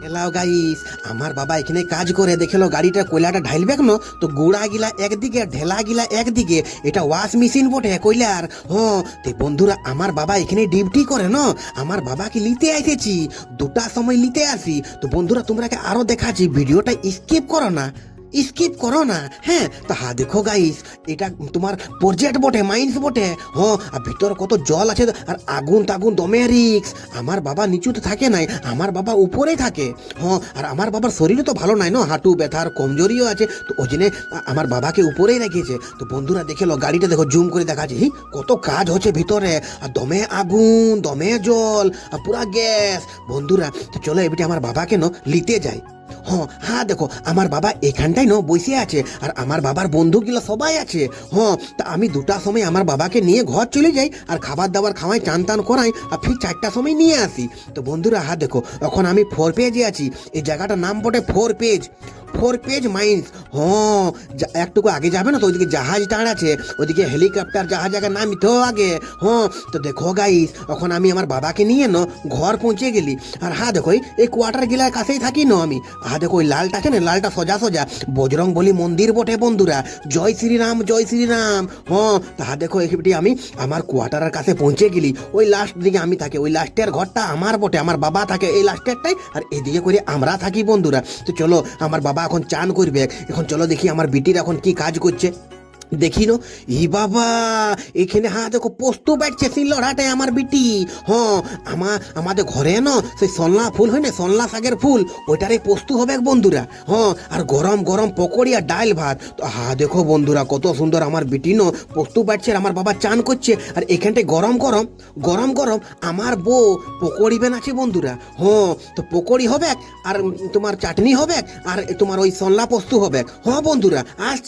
Allow guys, আমার বাবা এখানে কাজ করে দেখলো গাড়িটা কয়লাটা ঢাইলবে কেন, তো গুড়া গিলা একদিকে ঢেলা গিলা একদিকে, এটা ওয়াশ মেশিন বটে কয়লার। হ্যাঁ তো বন্ধুরা, আমার বাবা এখানে ডিউটি করে না, আমার বাবাকে নিতে আইতেছি, 2টার সময় নিতে আসি। তো বন্ধুরা তোমরাকে আরো দেখাচ্ছি, ভিডিওটা স্কিপ করো না, স্কিপ করো না। হ্যাঁ তো দেখো গাইস, এটা তোমার প্রজেক্ট বটে, মাইন্স বটে। হ্যাঁ আর ভিতরে কত জল আছে, আর আগুন তাগুন দমে রিক্স। আমার বাবা নিচুতে থাকে নাই, আমার বাবা উপরেই থাকে। হ্যাঁ আর আমার বাবার শরীরও তো ভালো নাই না, হাঁটু ব্যথার কমজোরিও আছে, তো ওই জন্য আমার বাবাকে উপরেই রেখেছে। তো বন্ধুরা দেখে লো, গাড়িটা দেখো জুম করে দেখাচ্ছে, কত কাজ হচ্ছে ভিতরে, আর দমে আগুন দমে জল আর পুরা গ্যাস। বন্ধুরা তো চলো এবারে আমার বাবাকে লিতে যাই। হ্যাঁ দেখো, আমার বাবা এখানটাই বসে আছে, আর আমার বাবার বন্ধুগুলো সবাই আছে। হ্যাঁ তা আমি 2টার সময় আমার বাবাকে নিয়ে ঘর চলে যাই, আর খাবার দাবার খাওয়াই, চান টান করাই, আর ফির 4টার সময় নিয়ে আসি। তো বন্ধুরা দেখো, এখন আমি 4 পেজে আছি। এই জায়গাটার নাম বটে 4 পেজ, 4 পেজ মাইন্স। হ্যাঁ একটুকু আগে যাবে না, তো ওইদিকে জাহাজ টাড় আছে, ওইদিকে হেলিকপ্টার জাহাজ আগে নামিতো আগে। হ্যাঁ তো দেখো গাইস, এখন আমি আমার বাবাকে নিয়ে ঘর পৌঁছে গেলি। আর দেখো এই কোয়ার্টার গিলার কাছেই থাকি আমি। দেখো ওই লালটা আছে না, লালটা সোজা সোজা বজরং বলি মন্দির বটে বন্ধুরা। জয় শ্রীরাম জয় শ্রীরাম। হ্যাঁ দেখো এখানে আমি আমার কোয়ার্টারের কাছে পৌঁছে গেলি। ওই লাস্ট দিকে আমি থাকি, ওই লাস্টের ঘরটা আমার বটে, আমার বাবা থাকে এই লাস্টেরটাই, আর এদিকে করে আমরা থাকি বন্ধুরা। তো চলো, আমার বাবা এখন চান করবে, এখন চলো দেখি আমার বিটির এখন কি কাজ করছে দেখি নো। ই বাবা, এখানে দেখো পোস্ত বাড়ছে, সেই লড়াটাই আমার বিটি। হ্যাঁ আমাদের ঘরে সেই সল্লা ফুল হয় না, সল্লা শাকের ফুল, ওইটারই পোস্ত হবে বন্ধুরা। হ্যাঁ আর গরম গরম পকোড়ি আর ডাল ভাত। তো দেখো বন্ধুরা, কত সুন্দর আমার বিটি পোস্ত বাড়ছে, আর আমার বাবা চান করছে, আর এখানটায় গরম গরম গরম গরম আমার বউ পকোড়ি বানাচ্ছে বন্ধুরা। হ্যাঁ তো পকোড়ি হবে, আর তোমার চাটনি হবে, আর তোমার ওই সল্লা পোস্ত হবে। হ্যাঁ বন্ধুরা, আসছে।